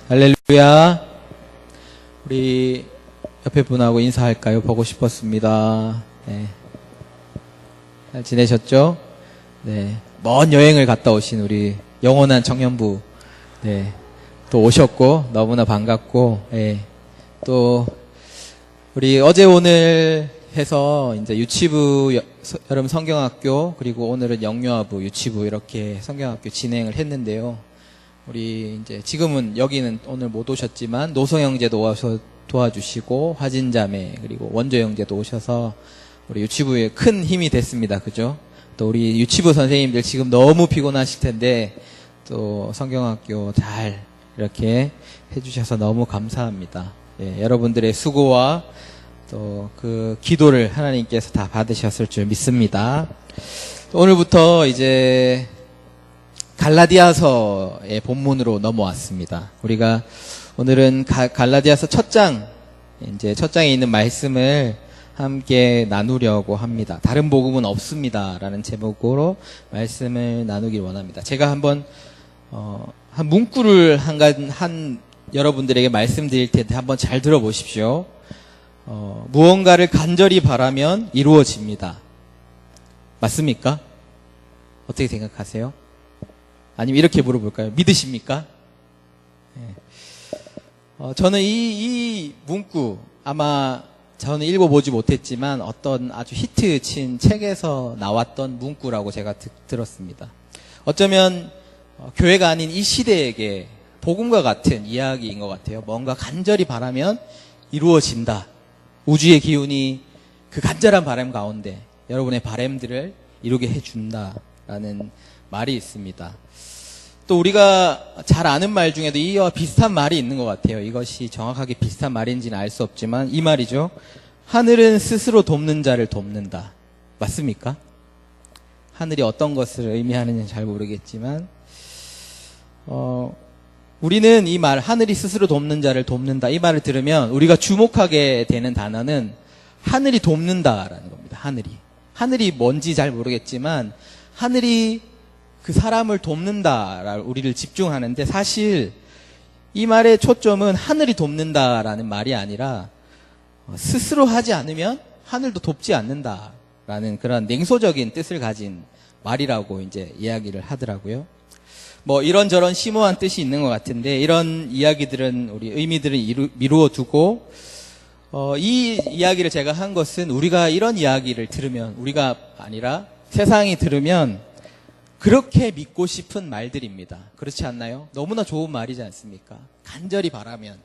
할렐루야. 우리 옆에 분하고 인사할까요? 보고 싶었습니다. 네. 잘 지내셨죠? 네. 먼 여행을 갔다 오신 우리 영원한 청년부. 네. 또 오셨고, 너무나 반갑고, 네. 또, 우리 어제 오늘 해서 이제 유치부 여름 성경학교, 그리고 오늘은 영유아부, 유치부 이렇게 성경학교 진행을 했는데요. 우리 이제 지금은 여기는 오늘 못 오셨지만 노성 형제도 와서 도와주시고 화진자매 그리고 원조 형제도 오셔서 우리 유치부에 큰 힘이 됐습니다. 그죠? 또 우리 유치부 선생님들 지금 너무 피곤하실 텐데 또 성경학교 잘 이렇게 해주셔서 너무 감사합니다. 예, 여러분들의 수고와 또 그 기도를 하나님께서 다 받으셨을 줄 믿습니다. 오늘부터 이제 갈라디아서의 본문으로 넘어왔습니다. 우리가 오늘은 갈라디아서 첫 장, 이제 첫 장에 있는 말씀을 함께 나누려고 합니다. 다른 복음은 없습니다. 라는 제목으로 말씀을 나누길 원합니다. 제가 한번, 한 문구를 한 여러분들에게 말씀드릴 텐데 한번 잘 들어보십시오. 무언가를 간절히 바라면 이루어집니다. 맞습니까? 어떻게 생각하세요? 아니면 이렇게 물어볼까요? 믿으십니까? 네. 저는 이 문구, 아마 저는 읽어보지 못했지만 어떤 아주 히트 친 책에서 나왔던 문구라고 제가 들었습니다. 어쩌면 교회가 아닌 이 시대에게 복음과 같은 이야기인 것 같아요. 뭔가 간절히 바라면 이루어진다. 우주의 기운이 그 간절한 바람 가운데 여러분의 바람들을 이루게 해준다라는 말이 있습니다. 또 우리가 잘 아는 말 중에도 이와 비슷한 말이 있는 것 같아요. 이것이 정확하게 비슷한 말인지는 알 수 없지만 이 말이죠. 하늘은 스스로 돕는 자를 돕는다. 맞습니까? 하늘이 어떤 것을 의미하는지는 잘 모르겠지만 우리는 이 말, 하늘이 스스로 돕는 자를 돕는다. 이 말을 들으면 우리가 주목하게 되는 단어는 하늘이 돕는다라는 겁니다. 하늘이 뭔지 잘 모르겠지만 하늘이 그 사람을 돕는다, 우리를 집중하는데 사실 이 말의 초점은 하늘이 돕는다라는 말이 아니라 스스로 하지 않으면 하늘도 돕지 않는다라는 그런 냉소적인 뜻을 가진 말이라고 이제 이야기를 하더라고요. 뭐 이런저런 심오한 뜻이 있는 것 같은데 이런 이야기들은 우리 의미들을 미루어 두고 이 이야기를 제가 한 것은 우리가 이런 이야기를 들으면 우리가 아니라 세상이 들으면 그렇게 믿고 싶은 말들입니다. 그렇지 않나요? 너무나 좋은 말이지 않습니까? 간절히 바라면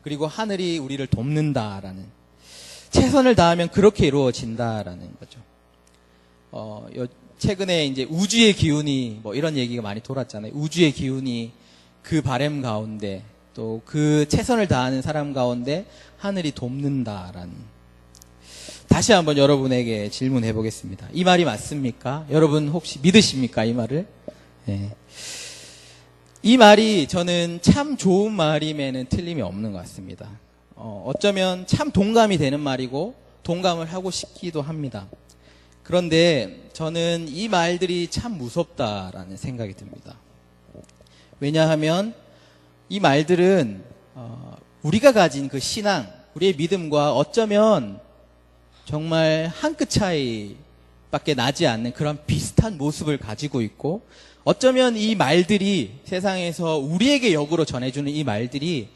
그리고 하늘이 우리를 돕는다라는 최선을 다하면 그렇게 이루어진다라는 거죠. 최근에 이제 우주의 기운이 뭐 이런 얘기가 많이 돌았잖아요. 우주의 기운이 그 바람 가운데 또 그 최선을 다하는 사람 가운데 하늘이 돕는다라는. 다시 한번 여러분에게 질문해 보겠습니다. 이 말이 맞습니까? 여러분 혹시 믿으십니까? 이 말을? 네. 이 말이 저는 참 좋은 말임에는 틀림이 없는 것 같습니다. 어쩌면 참 동감이 되는 말이고 동감을 하고 싶기도 합니다. 그런데 저는 이 말들이 참 무섭다라는 생각이 듭니다. 왜냐하면 이 말들은 우리가 가진 그 신앙, 우리의 믿음과 어쩌면 정말 한 끗 차이밖에 나지 않는 그런 비슷한 모습을 가지고 있고 어쩌면 이 말들이 세상에서 우리에게 역으로 전해주는 이 말들이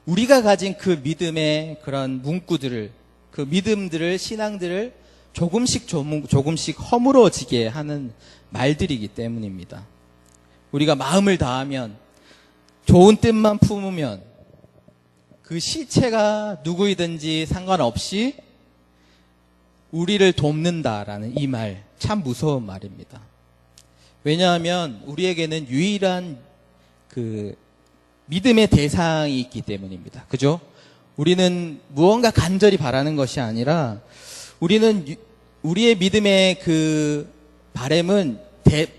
우리가 가진 그 믿음의 그런 문구들을 그 믿음들을 신앙들을 조금씩 허물어지게 하는 말들이기 때문입니다. 우리가 마음을 다하면 좋은 뜻만 품으면 그 실체가 누구이든지 상관없이 우리를 돕는다라는 이 말, 참 무서운 말입니다. 왜냐하면 우리에게는 유일한 그 믿음의 대상이 있기 때문입니다. 그죠? 우리는 무언가 간절히 바라는 것이 아니라 우리는 우리의 믿음의 그 바람은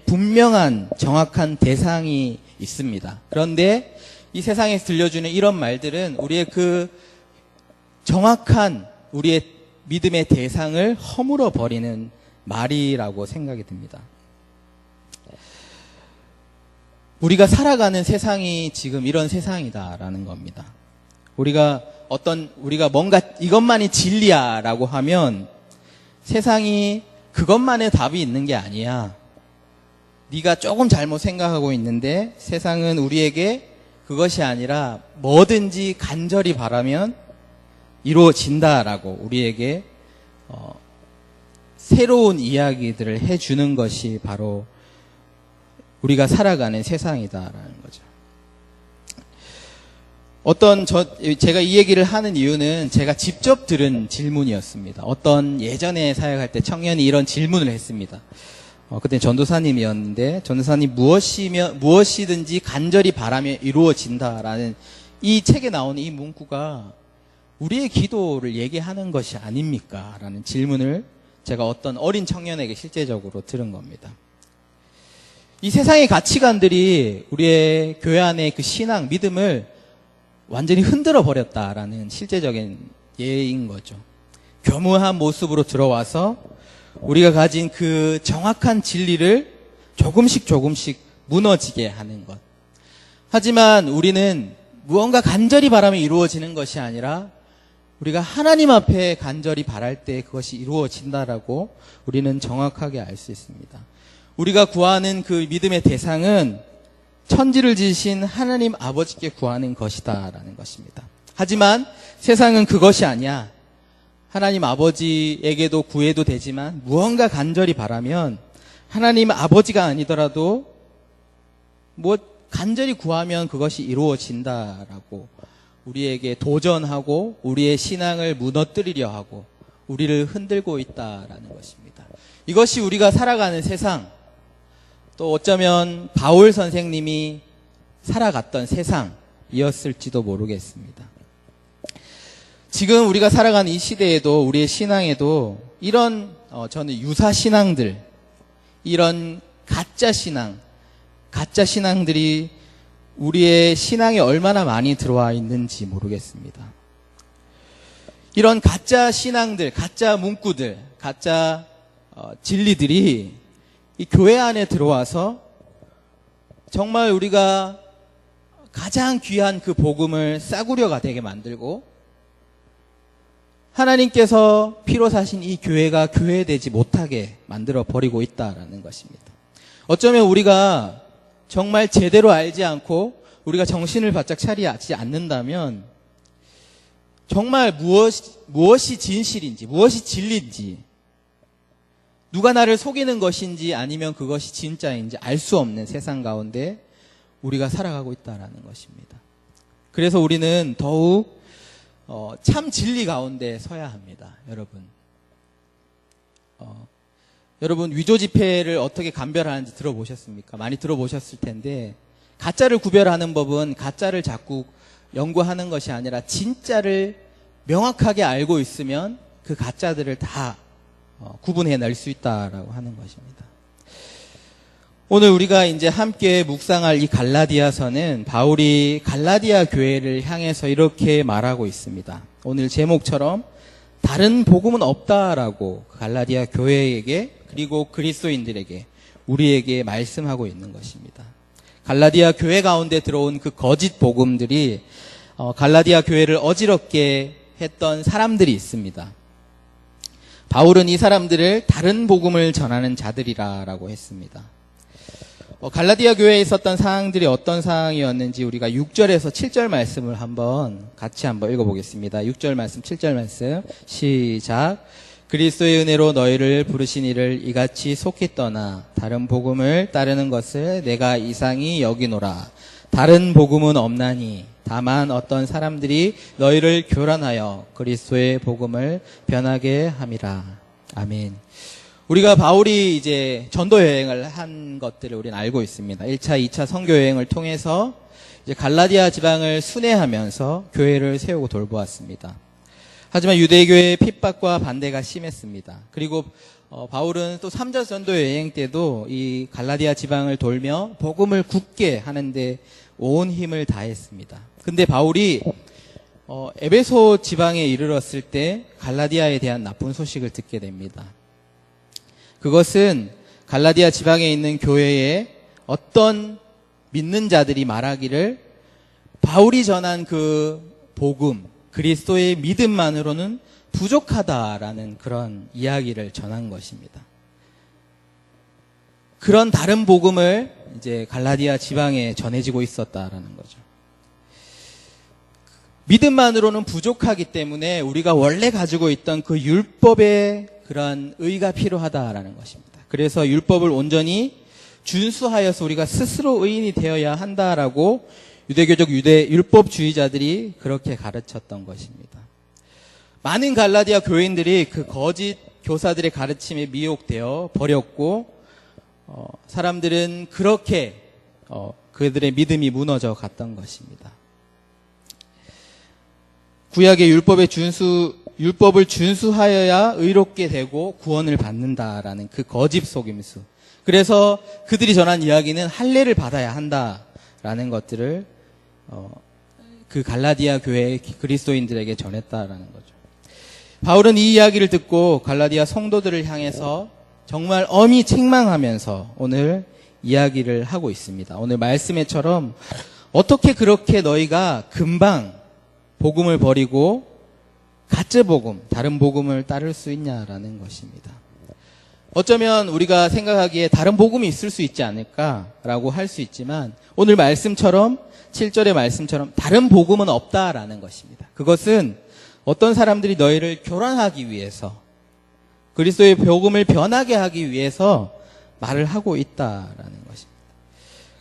분명한 정확한 대상이 있습니다. 그런데 이 세상에서 들려주는 이런 말들은 우리의 그 정확한 우리의 믿음의 대상을 허물어 버리는 말이라고 생각이 듭니다. 우리가 살아가는 세상이 지금 이런 세상이다라는 겁니다. 우리가 뭔가 이것만이 진리야라고 하면 세상이 그것만의 답이 있는 게 아니야. 네가 조금 잘못 생각하고 있는데 세상은 우리에게 그것이 아니라 뭐든지 간절히 바라면 이루어진다라고 우리에게 새로운 이야기들을 해주는 것이 바로 우리가 살아가는 세상이다라는 거죠. 제가 이 얘기를 하는 이유는 제가 직접 들은 질문이었습니다. 어떤 예전에 사역할 때 청년이 이런 질문을 했습니다. 그때 전도사님이었는데, 전도사님 무엇이든지 간절히 바라며 이루어진다라는 이 책에 나오는 이 문구가 우리의 기도를 얘기하는 것이 아닙니까? 라는 질문을 제가 어떤 어린 청년에게 실제적으로 들은 겁니다. 이 세상의 가치관들이 우리의 교회 안의 그 신앙, 믿음을 완전히 흔들어 버렸다라는 실제적인 예인 거죠. 교묘한 모습으로 들어와서 우리가 가진 그 정확한 진리를 조금씩 무너지게 하는 것. 하지만 우리는 무언가 간절히 바라며 이루어지는 것이 아니라 우리가 하나님 앞에 간절히 바랄 때 그것이 이루어진다라고 우리는 정확하게 알 수 있습니다. 우리가 구하는 그 믿음의 대상은 천지를 지으신 하나님 아버지께 구하는 것이다라는 것입니다. 하지만 세상은 그것이 아니야. 하나님 아버지에게도 구해도 되지만 무언가 간절히 바라면 하나님 아버지가 아니더라도 간절히 구하면 그것이 이루어진다라고 우리에게 도전하고 우리의 신앙을 무너뜨리려 하고 우리를 흔들고 있다라는 것입니다. 이것이 우리가 살아가는 세상, 또 어쩌면 바울 선생님이 살아갔던 세상이었을지도 모르겠습니다. 지금 우리가 살아가는 이 시대에도 우리의 신앙에도 이런 저는 유사 신앙들, 이런 가짜 신앙들이 우리의 신앙에 얼마나 많이 들어와 있는지 모르겠습니다. 이런 가짜 신앙들, 가짜 문구들, 가짜 진리들이 이 교회 안에 들어와서 정말 우리가 가장 귀한 그 복음을 싸구려가 되게 만들고 하나님께서 피로 사신 이 교회가 교회되지 못하게 만들어 버리고 있다라는 것입니다. 어쩌면 우리가 정말 제대로 알지 않고 우리가 정신을 바짝 차리지 않는다면 정말 무엇이 진실인지, 무엇이 진리인지, 누가 나를 속이는 것인지 아니면 그것이 진짜인지 알 수 없는 세상 가운데 우리가 살아가고 있다는 것입니다. 그래서 우리는 더욱 참 진리 가운데 서야 합니다. 여러분 위조 지폐를 어떻게 감별하는지 들어보셨습니까? 많이 들어보셨을 텐데 가짜를 구별하는 법은 가짜를 자꾸 연구하는 것이 아니라 진짜를 명확하게 알고 있으면 그 가짜들을 다 구분해낼 수 있다라고 하는 것입니다. 오늘 우리가 이제 함께 묵상할 이 갈라디아서는 바울이 갈라디아 교회를 향해서 이렇게 말하고 있습니다. 오늘 제목처럼 다른 복음은 없다라고 갈라디아 교회에게 그리고 그리스도인들에게 우리에게 말씀하고 있는 것입니다. 갈라디아 교회 가운데 들어온 그 거짓 복음들이 갈라디아 교회를 어지럽게 했던 사람들이 있습니다. 바울은 이 사람들을 다른 복음을 전하는 자들이라고 했습니다. 갈라디아 교회에 있었던 사항들이 어떤 사항이었는지 우리가 6절에서 7절 말씀을 같이 한번 읽어보겠습니다. 6절 말씀, 7절 말씀 시작. 그리스도의 은혜로 너희를 부르신 이를 이같이 속히 떠나 다른 복음을 따르는 것을 내가 이상히 여기노라. 다른 복음은 없나니 다만 어떤 사람들이 너희를 교란하여 그리스도의 복음을 변하게 함이라. 아멘. 우리가 바울이 이제 전도 여행을 한 것들을 우리는 알고 있습니다. 1차, 2차 선교 여행을 통해서 이제 갈라디아 지방을 순회하면서 교회를 세우고 돌보았습니다. 하지만 유대교회의 핍박과 반대가 심했습니다. 그리고 바울은 또 3차 전도 여행 때도 이 갈라디아 지방을 돌며 복음을 굳게 하는데 온 힘을 다했습니다. 근데 바울이 에베소 지방에 이르렀을 때 갈라디아에 대한 나쁜 소식을 듣게 됩니다. 그것은 갈라디아 지방에 있는 교회에 어떤 믿는 자들이 말하기를 바울이 전한 그 복음, 그리스도의 믿음만으로는 부족하다라는 그런 이야기를 전한 것입니다. 그런 다른 복음을 이제 갈라디아 지방에 전해지고 있었다라는 거죠. 믿음만으로는 부족하기 때문에 우리가 원래 가지고 있던 그 율법의 그런 의가 필요하다라는 것입니다. 그래서 율법을 온전히 준수하여서 우리가 스스로 의인이 되어야 한다라고 유대교적 율법주의자들이 그렇게 가르쳤던 것입니다. 많은 갈라디아 교인들이 그 거짓 교사들의 가르침에 미혹되어 버렸고 사람들은 그렇게 그들의 믿음이 무너져 갔던 것입니다. 구약의 율법을 준수하여야 의롭게 되고 구원을 받는다라는 그 거짓 속임수. 그래서 그들이 전한 이야기는 할례를 받아야 한다라는 것들을 그 갈라디아 교회의 그리스도인들에게 전했다라는 거죠. 바울은 이 이야기를 듣고 갈라디아 성도들을 향해서 정말 엄히 책망하면서 오늘 이야기를 하고 있습니다. 오늘 말씀에처럼 어떻게 그렇게 너희가 금방 복음을 버리고 가짜 복음, 다른 복음을 따를 수 있냐라는 것입니다. 어쩌면 우리가 생각하기에 다른 복음이 있을 수 있지 않을까라고 할 수 있지만 오늘 말씀처럼 7절의 말씀처럼 다른 복음은 없다라는 것입니다. 그것은 어떤 사람들이 너희를 교란하기 위해서 그리스도의 복음을 변하게 하기 위해서 말을 하고 있다라는 것입니다.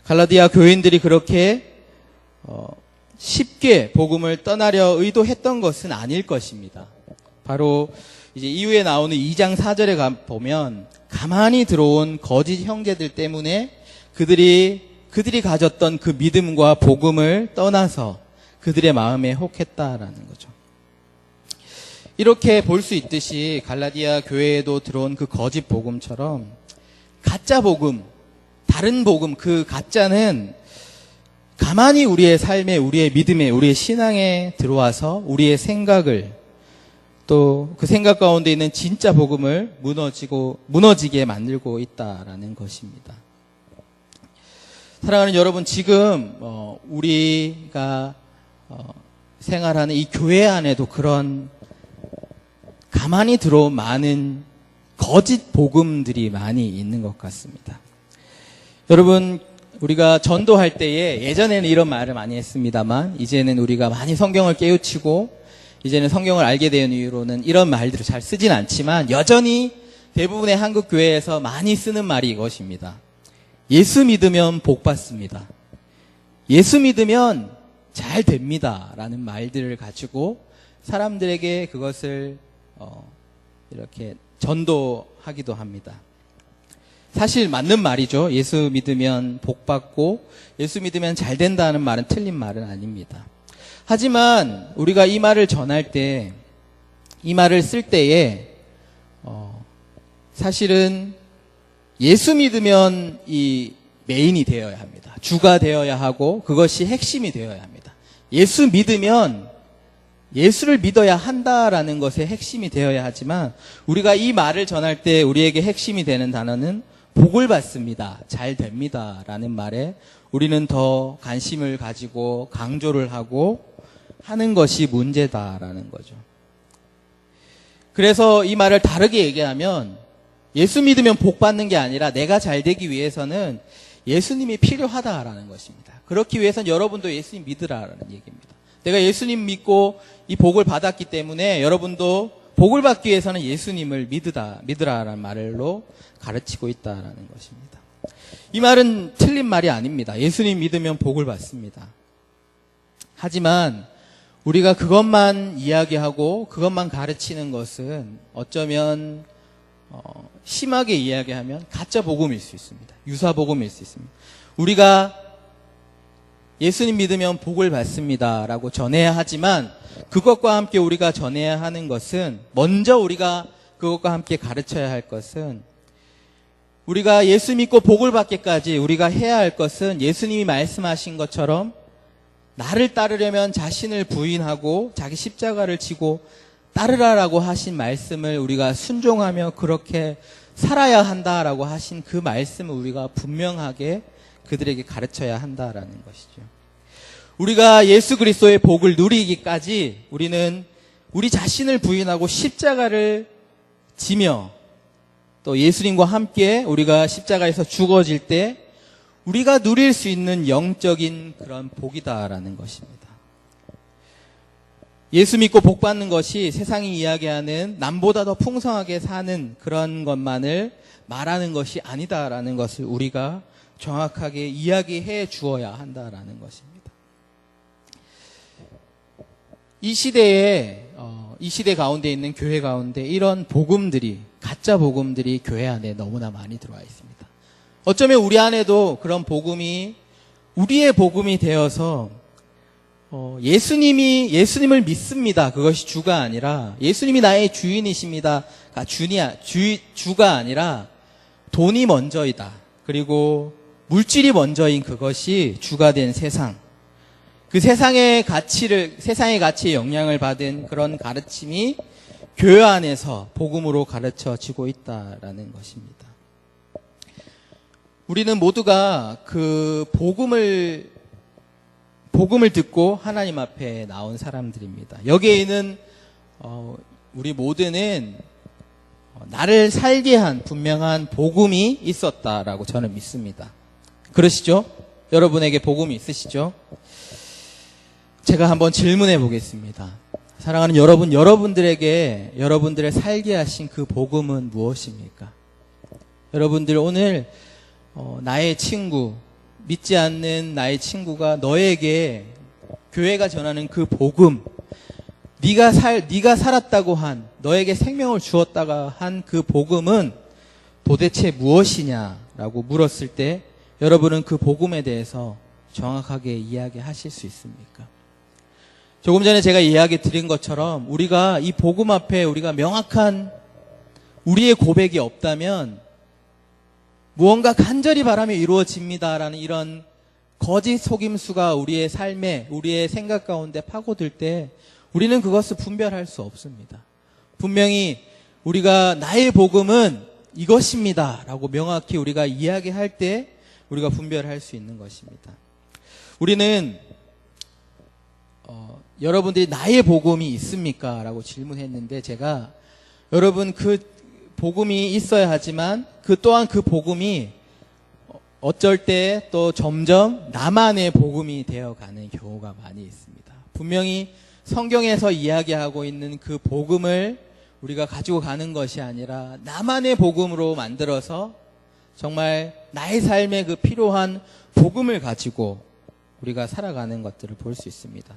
갈라디아 교인들이 그렇게 쉽게 복음을 떠나려 의도했던 것은 아닐 것입니다. 바로 이제 이후에 나오는 2장 4절에 보면 가만히 들어온 거짓 형제들 때문에 그들이 가졌던 그 믿음과 복음을 떠나서 그들의 마음에 혹했다라는 거죠. 이렇게 볼 수 있듯이 갈라디아 교회에도 들어온 그 거짓 복음처럼 가짜 복음, 다른 복음, 그 가짜는 가만히 우리의 삶에, 우리의 믿음에, 우리의 신앙에 들어와서 우리의 생각을 또 그 생각 가운데 있는 진짜 복음을 무너지게 만들고 있다라는 것입니다. 사랑하는 여러분, 지금 우리가 생활하는 이 교회 안에도 그런 가만히 들어온 많은 거짓 복음들이 많이 있는 것 같습니다. 여러분, 우리가 전도할 때에 예전에는 이런 말을 많이 했습니다만 이제는 우리가 많이 성경을 깨우치고 이제는 성경을 알게 된 이유로는 이런 말들을 잘 쓰진 않지만 여전히 대부분의 한국 교회에서 많이 쓰는 말이 이것입니다. 예수 믿으면 복 받습니다. 예수 믿으면 잘 됩니다. 라는 말들을 가지고 사람들에게 그것을 이렇게 전도하기도 합니다. 사실 맞는 말이죠. 예수 믿으면 복 받고 예수 믿으면 잘 된다는 말은 틀린 말은 아닙니다. 하지만 우리가 이 말을 전할 때, 이 말을 쓸 때에 사실은 예수 믿으면 이 메인이 되어야 합니다. 주가 되어야 하고 그것이 핵심이 되어야 합니다. 예수 믿으면 예수를 믿어야 한다라는 것의 핵심이 되어야 하지만 우리가 이 말을 전할 때 우리에게 핵심이 되는 단어는 복을 받습니다. 잘 됩니다. 라는 말에 우리는 더 관심을 가지고 강조를 하고 하는 것이 문제다라는 거죠. 그래서 이 말을 다르게 얘기하면 예수 믿으면 복 받는 게 아니라 내가 잘 되기 위해서는 예수님이 필요하다라는 것입니다. 그렇기 위해서는 여러분도 예수님 믿으라라는 얘기입니다. 내가 예수님 믿고 이 복을 받았기 때문에 여러분도 복을 받기 위해서는 예수님을 믿으라라는 말로 가르치고 있다라는 것입니다. 이 말은 틀린 말이 아닙니다. 예수님 믿으면 복을 받습니다. 하지만 우리가 그것만 이야기하고 그것만 가르치는 것은 어쩌면 심하게 이야기하면 가짜 복음일 수 있습니다. 유사 복음일 수 있습니다. 우리가 예수님 믿으면 복을 받습니다 라고 전해야 하지만 그것과 함께 우리가 전해야 하는 것은 먼저 우리가 그것과 함께 가르쳐야 할 것은 우리가 예수 믿고 복을 받기까지 우리가 해야 할 것은 예수님이 말씀하신 것처럼 나를 따르려면 자신을 부인하고 자기 십자가를 지고 따르라라고 하신 말씀을 우리가 순종하며 그렇게 살아야 한다라고 하신 그 말씀을 우리가 분명하게 그들에게 가르쳐야 한다라는 것이죠. 우리가 예수 그리스도의 복을 누리기까지 우리는 우리 자신을 부인하고 십자가를 지며 또 예수님과 함께 우리가 십자가에서 죽어질 때 우리가 누릴 수 있는 영적인 그런 복이다라는 것입니다. 예수 믿고 복 받는 것이 세상이 이야기하는 남보다 더 풍성하게 사는 그런 것만을 말하는 것이 아니다라는 것을 우리가 정확하게 이야기해 주어야 한다라는 것입니다. 이 시대 가운데 있는 교회 가운데 이런 복음들이, 가짜 복음들이 교회 안에 너무나 많이 들어와 있습니다. 어쩌면 우리 안에도 그런 복음이 우리의 복음이 되어서 예수님을 믿습니다. 그것이 주가 아니라 예수님이 나의 주인이십니다가 주가 아니라 돈이 먼저이다. 그리고 물질이 먼저인 그것이 주가 된 세상. 그 세상의 가치에 영향을 받은 그런 가르침이 교회 안에서 복음으로 가르쳐지고 있다라는 것입니다. 우리는 모두가 그 복음을 듣고 하나님 앞에 나온 사람들입니다. 여기에 있는 우리 모두는 나를 살게 한 분명한 복음이 있었다라고 저는 믿습니다. 그러시죠? 여러분에게 복음이 있으시죠? 제가 한번 질문해 보겠습니다. 사랑하는 여러분, 여러분들에게 여러분들을 살게 하신 그 복음은 무엇입니까? 여러분들 오늘 나의 친구, 믿지 않는 나의 친구가 너에게 교회가 전하는 그 복음, 네가 살았다고 한, 너에게 생명을 주었다고 한 그 복음은 도대체 무엇이냐라고 물었을 때 여러분은 그 복음에 대해서 정확하게 이야기하실 수 있습니까? 조금 전에 제가 이야기 드린 것처럼 우리가 이 복음 앞에 우리가 명확한 우리의 고백이 없다면 무언가 간절히 바라며 이루어집니다라는 이런 거짓 속임수가 우리의 삶에, 우리의 생각 가운데 파고들 때 우리는 그것을 분별할 수 없습니다. 분명히 우리가 나의 복음은 이것입니다 라고 명확히 우리가 이야기할 때 우리가 분별할 수 있는 것입니다. 우리는 여러분들이 나의 복음이 있습니까? 라고 질문했는데 제가 여러분 그 복음이 있어야 하지만 그 또한 그 복음이 어쩔 때 또 점점 나만의 복음이 되어가는 경우가 많이 있습니다. 분명히 성경에서 이야기하고 있는 그 복음을 우리가 가지고 가는 것이 아니라 나만의 복음으로 만들어서 정말 나의 삶에 그 필요한 복음을 가지고 우리가 살아가는 것들을 볼 수 있습니다.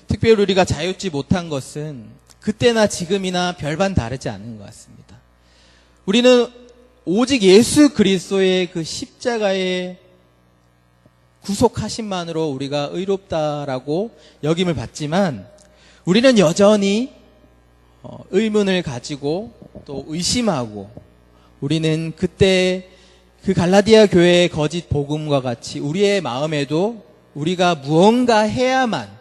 특별히 우리가 자유지 못한 것은 그때나 지금이나 별반 다르지 않은 것 같습니다. 우리는 오직 예수 그리스도의 그 십자가의 구속하심만으로 우리가 의롭다라고 여김을 받지만 우리는 여전히 의문을 가지고 또 의심하고 우리는 그때 그 갈라디아 교회의 거짓 복음과 같이 우리의 마음에도 우리가 무언가 해야만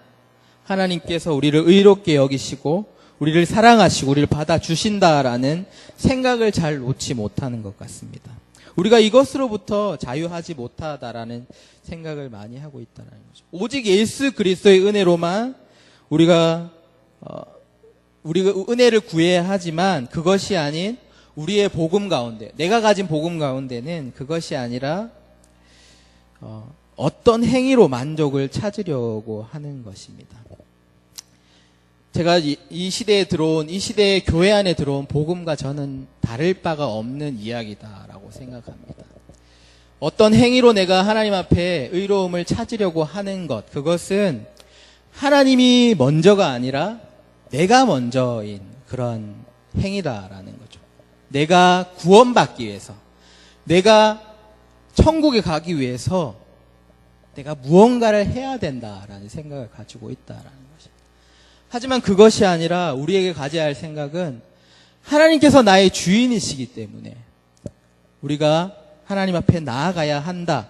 하나님께서 우리를 의롭게 여기시고 우리를 사랑하시고 우리를 받아주신다라는 생각을 잘 놓지 못하는 것 같습니다. 우리가 이것으로부터 자유하지 못하다라는 생각을 많이 하고 있다는 거죠. 오직 예수 그리스도의 은혜로만 우리가 은혜를 구해야 하지만 그것이 아닌 우리의 복음 가운데, 내가 가진 복음 가운데는 그것이 아니라 어떤 행위로 만족을 찾으려고 하는 것입니다. 제가 이 시대의 교회 안에 들어온 복음과 저는 다를 바가 없는 이야기다라고 생각합니다. 어떤 행위로 내가 하나님 앞에 의로움을 찾으려고 하는 것, 그것은 하나님이 먼저가 아니라 내가 먼저인 그런 행위다라는 거죠. 내가 구원받기 위해서, 내가 천국에 가기 위해서 내가 무언가를 해야 된다라는 생각을 가지고 있다라는 것입니다. 하지만 그것이 아니라 우리에게 가져야 할 생각은 하나님께서 나의 주인이시기 때문에 우리가 하나님 앞에 나아가야 한다.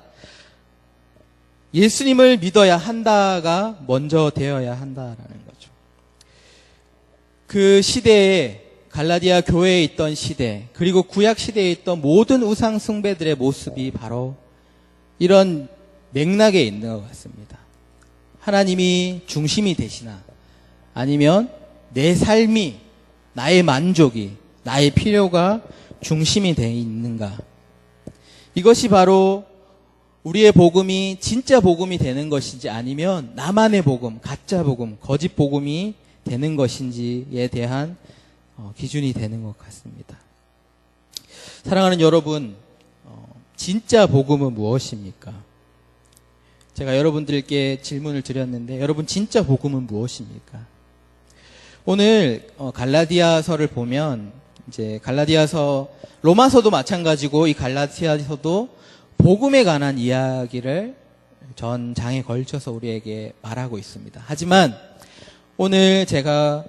예수님을 믿어야 한다가 먼저 되어야 한다라는 거죠. 그 시대에 갈라디아 교회에 있던 시대, 그리고 구약 시대에 있던 모든 우상 숭배들의 모습이 바로 이런 맥락에 있는 것 같습니다. 하나님이 중심이 되시나 아니면 내 삶이, 나의 만족이, 나의 필요가 중심이 되어 있는가. 이것이 바로 우리의 복음이 진짜 복음이 되는 것인지 아니면 나만의 복음, 가짜 복음, 거짓 복음이 되는 것인지에 대한 기준이 되는 것 같습니다. 사랑하는 여러분, 진짜 복음은 무엇입니까? 제가 여러분들께 질문을 드렸는데 여러분 진짜 복음은 무엇입니까? 오늘 갈라디아서를 보면 이제 갈라디아서, 로마서도 마찬가지고 이 갈라디아서도 복음에 관한 이야기를 전 장에 걸쳐서 우리에게 말하고 있습니다. 하지만 오늘 제가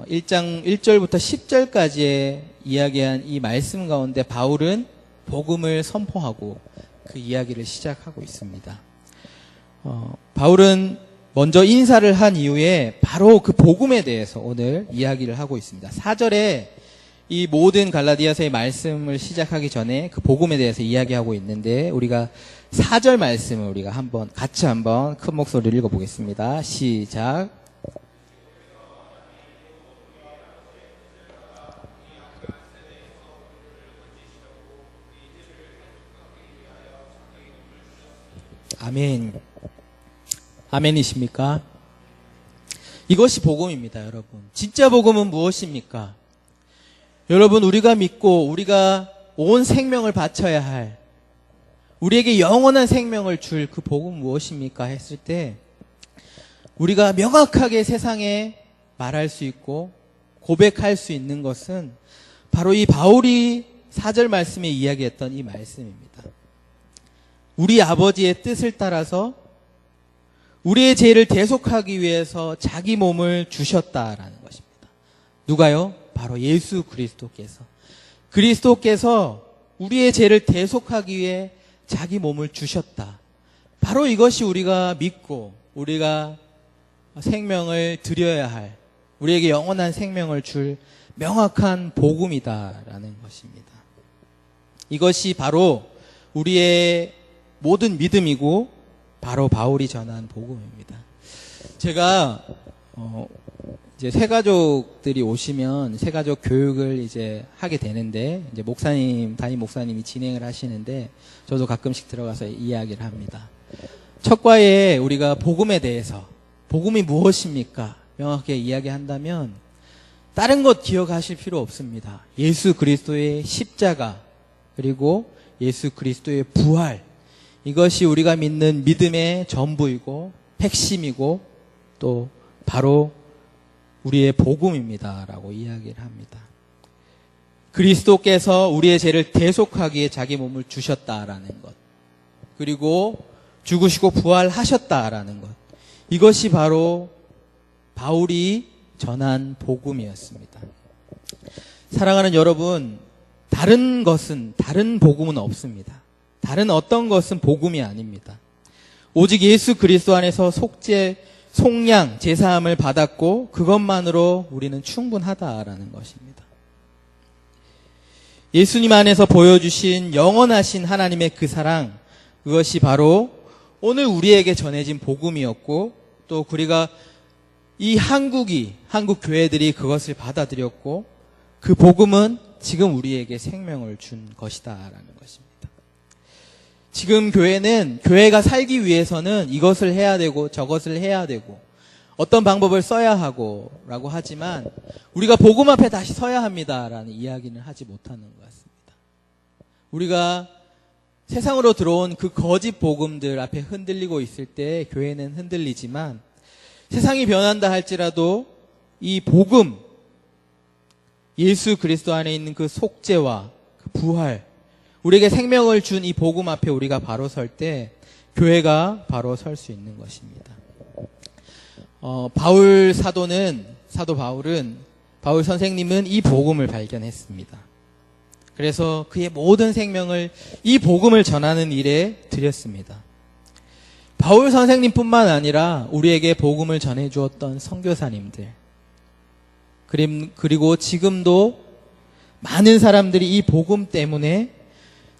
1장 1절부터 10절까지의 이야기한 이 말씀 가운데 바울은 복음을 선포하고 그 이야기를 시작하고 있습니다. 바울은 먼저 인사를 한 이후에 바로 그 복음에 대해서 오늘 이야기를 하고 있습니다. 4절에 이 모든 갈라디아서의 말씀을 시작하기 전에 그 복음에 대해서 이야기하고 있는데 우리가 4절 말씀을 우리가 같이 한번 큰 목소리를 읽어보겠습니다. 시작. 아멘. 아멘이십니까? 이것이 복음입니다, 여러분. 진짜 복음은 무엇입니까? 여러분, 우리가 믿고 우리가 온 생명을 바쳐야 할, 우리에게 영원한 생명을 줄 그 복음은 무엇입니까? 했을 때 우리가 명확하게 세상에 말할 수 있고 고백할 수 있는 것은 바로 이 바울이 4절 말씀에 이야기했던 이 말씀입니다. 우리 아버지의 뜻을 따라서 우리의 죄를 대속하기 위해서 자기 몸을 주셨다라는 것입니다. 누가요? 바로 예수 그리스도께서. 그리스도께서 우리의 죄를 대속하기 위해 자기 몸을 주셨다. 바로 이것이 우리가 믿고 우리가 생명을 드려야 할, 우리에게 영원한 생명을 줄 명확한 복음이다라는 것입니다. 이것이 바로 우리의 모든 믿음이고 바로 바울이 전한 복음입니다. 제가 이제 새가족들이 오시면 새가족 교육을 이제 하게 되는데 이제 담임 목사님이 진행을 하시는데 저도 가끔씩 들어가서 이야기를 합니다. 첫 과에 우리가 복음에 대해서 복음이 무엇입니까? 명확하게 이야기한다면 다른 것 기억하실 필요 없습니다. 예수 그리스도의 십자가 그리고 예수 그리스도의 부활, 이것이 우리가 믿는 믿음의 전부이고 핵심이고 또 바로 우리의 복음입니다라고 이야기를 합니다. 그리스도께서 우리의 죄를 대속하기에 자기 몸을 주셨다라는 것, 그리고 죽으시고 부활하셨다라는 것, 이것이 바로 바울이 전한 복음이었습니다. 사랑하는 여러분, 다른 복음은 없습니다. 다른 어떤 것은 복음이 아닙니다. 오직 예수 그리스도 안에서 속량, 제사함을 받았고 그것만으로 우리는 충분하다라는 것입니다. 예수님 안에서 보여주신 영원하신 하나님의 그 사랑, 그것이 바로 오늘 우리에게 전해진 복음이었고 또 우리가 이 한국 교회들이 그것을 받아들였고 그 복음은 지금 우리에게 생명을 준 것이다라는 것입니다. 지금 교회가 살기 위해서는 이것을 해야 되고 저것을 해야 되고 어떤 방법을 써야 하고 라고 하지만 우리가 복음 앞에 다시 서야 합니다라는 이야기는 하지 못하는 것 같습니다. 우리가 세상으로 들어온 그 거짓 복음들 앞에 흔들리고 있을 때 교회는 흔들리지만 세상이 변한다 할지라도 이 복음, 예수 그리스도 안에 있는 그 속죄와 그 부활, 우리에게 생명을 준 이 복음 앞에 우리가 바로 설 때 교회가 바로 설 수 있는 것입니다. 바울 선생님은 이 복음을 발견했습니다. 그래서 그의 모든 생명을 이 복음을 전하는 일에 드렸습니다. 바울 선생님뿐만 아니라 우리에게 복음을 전해주었던 선교사님들, 그리고 지금도 많은 사람들이 이 복음 때문에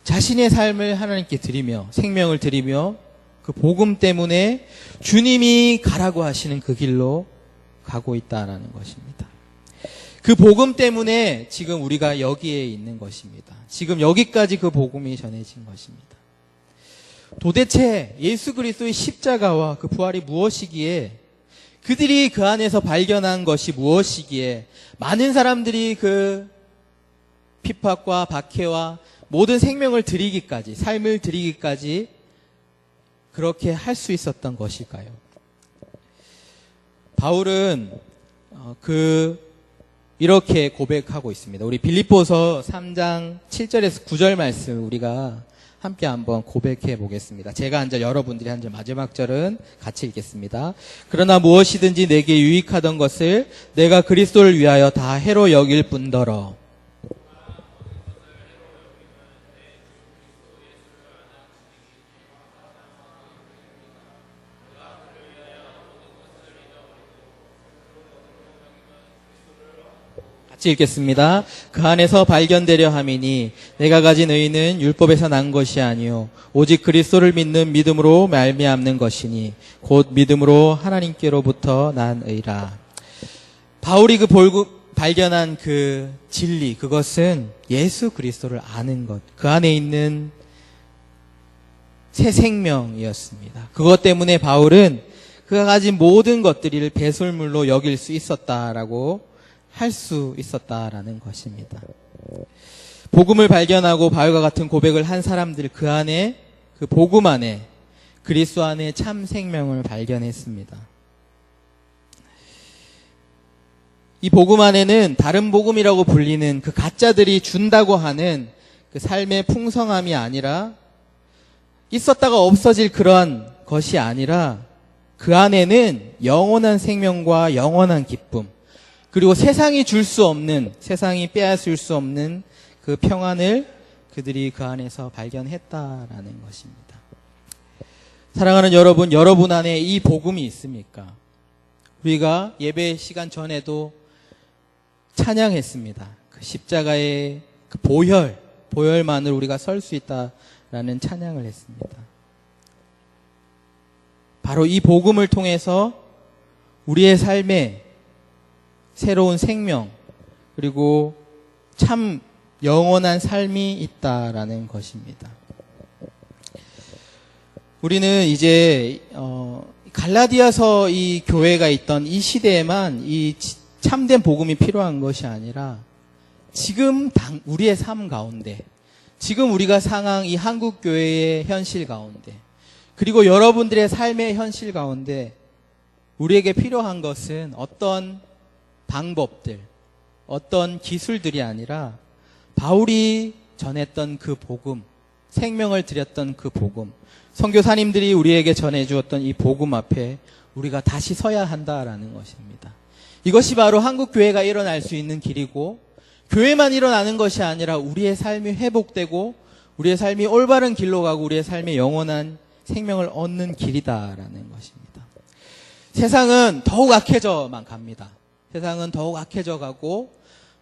자신의 삶을 하나님께 드리며 생명을 드리며 그 복음 때문에 주님이 가라고 하시는 그 길로 가고 있다라는 것입니다. 그 복음 때문에 지금 우리가 여기에 있는 것입니다. 지금 여기까지 그 복음이 전해진 것입니다. 도대체 예수 그리스도의 십자가와 그 부활이 무엇이기에, 그들이 그 안에서 발견한 것이 무엇이기에 많은 사람들이 그 핍박과 박해와 모든 생명을 드리기까지, 삶을 드리기까지 그렇게 할 수 있었던 것일까요? 바울은 이렇게 고백하고 있습니다. 우리 빌립보서 3장 7절에서 9절 말씀 우리가 함께 한번 고백해 보겠습니다. 제가 한 절, 여러분들이 한 절, 마지막 절은 같이 읽겠습니다. 그러나 무엇이든지 내게 유익하던 것을 내가 그리스도를 위하여 다 해로 여길 뿐더러 같이 읽겠습니다. 그 안에서 발견되려 함이니 내가 가진 의는 율법에서 난 것이 아니요 오직 그리스도를 믿는 믿음으로 말미암는 것이니 곧 믿음으로 하나님께로부터 난 의라. 바울이 발견한 그 진리, 그것은 예수 그리스도를 아는 것, 그 안에 있는 새 생명이었습니다. 그것 때문에 바울은 그가 가진 모든 것들을 배설물로 여길 수 있었다라고 할 수 있었다라는 것입니다. 복음을 발견하고 바울과 같은 고백을 한 사람들, 그 안에, 그 복음 안에, 그리스도 안에 참 생명을 발견했습니다. 이 복음 안에는 다른 복음이라고 불리는 그 가짜들이 준다고 하는 그 삶의 풍성함이 아니라, 있었다가 없어질 그러한 것이 아니라 그 안에는 영원한 생명과 영원한 기쁨, 그리고 세상이 줄 수 없는, 세상이 빼앗을 수 없는 그 평안을 그들이 그 안에서 발견했다라는 것입니다. 사랑하는 여러분, 여러분 안에 이 복음이 있습니까? 우리가 예배 시간 전에도 찬양했습니다. 그 십자가의 그 보혈만으로 우리가 설 수 있다라는 찬양을 했습니다. 바로 이 복음을 통해서 우리의 삶에 새로운 생명, 그리고 참 영원한 삶이 있다라는 것입니다. 우리는 이제 갈라디아서 이 교회가 있던 이 시대에만 이 참된 복음이 필요한 것이 아니라 지금 우리의 삶 가운데, 지금 우리가 상황 이 한국 교회의 현실 가운데, 그리고 여러분들의 삶의 현실 가운데 우리에게 필요한 것은 어떤 방법들, 어떤 기술들이 아니라 바울이 전했던 그 복음, 생명을 드렸던 그 복음, 선교사님들이 우리에게 전해주었던 이 복음 앞에 우리가 다시 서야 한다라는 것입니다. 이것이 바로 한국교회가 일어날 수 있는 길이고, 교회만 일어나는 것이 아니라 우리의 삶이 회복되고 우리의 삶이 올바른 길로 가고 우리의 삶의 영원한 생명을 얻는 길이다라는 것입니다. 세상은 더욱 악해져만 갑니다. 세상은 더욱 악해져 가고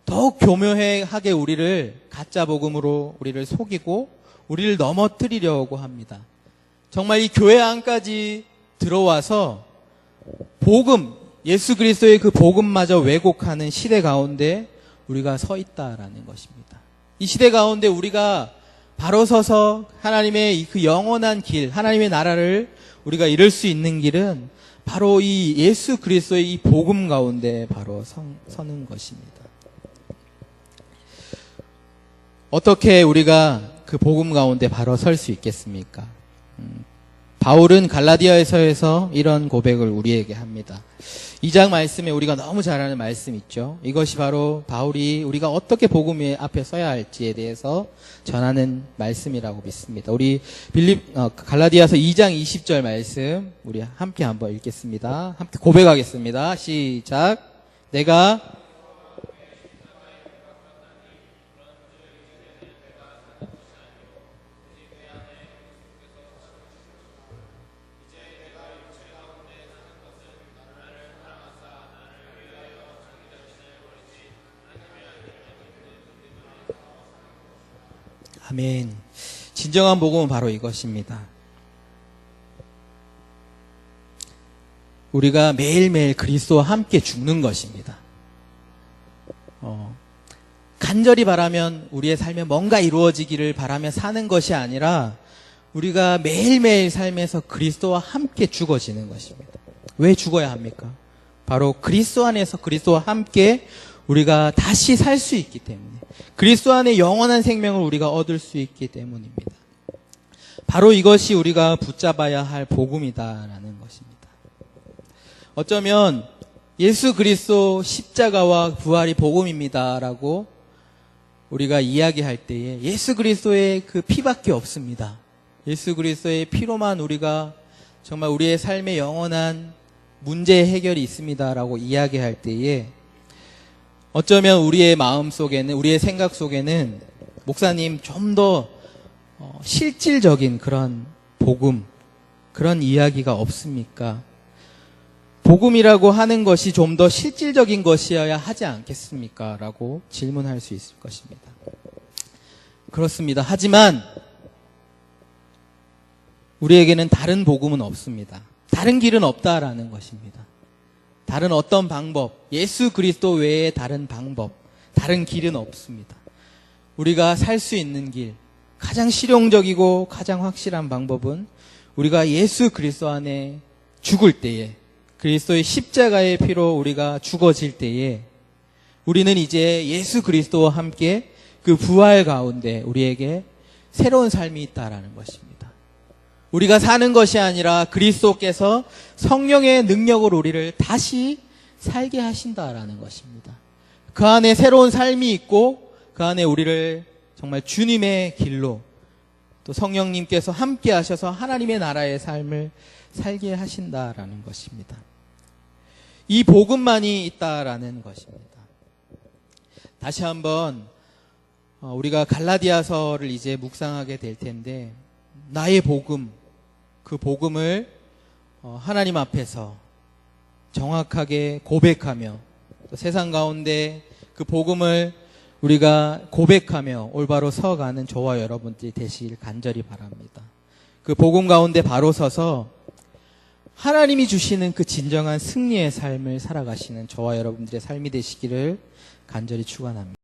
더욱 교묘하게 우리를 가짜 복음으로 우리를 속이고 우리를 넘어뜨리려고 합니다. 정말 이 교회 안까지 들어와서 복음, 예수 그리스도의 그 복음마저 왜곡하는 시대 가운데 우리가 서 있다라는 것입니다. 이 시대 가운데 우리가 바로 서서 하나님의 그 영원한 길, 하나님의 나라를 우리가 이룰 수 있는 길은 바로 이 예수 그리스도의 이 복음 가운데 바로 서는 것입니다. 어떻게 우리가 그 복음 가운데 바로 설 수 있겠습니까? 바울은 갈라디아에서 이런 고백을 우리에게 합니다. 2장 말씀에 우리가 너무 잘 아는 말씀 있죠. 이것이 바로 바울이 우리가 어떻게 복음 앞에 서야 할지에 대해서 전하는 말씀이라고 믿습니다. 우리 갈라디아서 2장 20절 말씀 우리 함께 한번 읽겠습니다. 함께 고백하겠습니다. 시작. 내가 아멘. 진정한 복음은 바로 이것입니다. 우리가 매일매일 그리스도와 함께 죽는 것입니다. 간절히 바라면 우리의 삶에 뭔가 이루어지기를 바라며 사는 것이 아니라 우리가 매일매일 삶에서 그리스도와 함께 죽어지는 것입니다. 왜 죽어야 합니까? 바로 그리스도 안에서 그리스도와 함께 우리가 다시 살 수 있기 때문에, 그리스도 안에 영원한 생명을 우리가 얻을 수 있기 때문입니다. 바로 이것이 우리가 붙잡아야 할 복음이다라는 것입니다. 어쩌면 예수 그리스도 십자가와 부활이 복음입니다라고 우리가 이야기할 때에 예수 그리스도의 그 피밖에 없습니다. 예수 그리스도의 피로만 우리가 정말 우리의 삶의 영원한 문제 해결이 있습니다라고 이야기할 때에 어쩌면 우리의 마음 속에는, 우리의 생각 속에는 목사님 좀 더 실질적인 그런 복음, 그런 이야기가 없습니까? 복음이라고 하는 것이 좀 더 실질적인 것이어야 하지 않겠습니까? 라고 질문할 수 있을 것입니다. 그렇습니다. 하지만 우리에게는 다른 복음은 없습니다. 다른 길은 없다라는 것입니다. 다른 어떤 방법, 예수 그리스도 외에 다른 방법, 다른 길은 없습니다. 우리가 살 수 있는 길, 가장 실용적이고 가장 확실한 방법은 우리가 예수 그리스도 안에 죽을 때에, 그리스도의 십자가의 피로 우리가 죽어질 때에 우리는 이제 예수 그리스도와 함께 그 부활 가운데 우리에게 새로운 삶이 있다라는 것입니다. 우리가 사는 것이 아니라 그리스도께서 성령의 능력으로 우리를 다시 살게 하신다라는 것입니다. 그 안에 새로운 삶이 있고 그 안에 우리를 정말 주님의 길로, 또 성령님께서 함께 하셔서 하나님의 나라의 삶을 살게 하신다라는 것입니다. 이 복음만이 있다라는 것입니다. 다시 한번 우리가 갈라디아서를 이제 묵상하게 될 텐데, 나의 복음, 그 복음을 하나님 앞에서 정확하게 고백하며 또 세상 가운데 그 복음을 우리가 고백하며 올바로 서가는 저와 여러분들이 되시길 간절히 바랍니다. 그 복음 가운데 바로 서서 하나님이 주시는 그 진정한 승리의 삶을 살아가시는 저와 여러분들의 삶이 되시기를 간절히 축원합니다.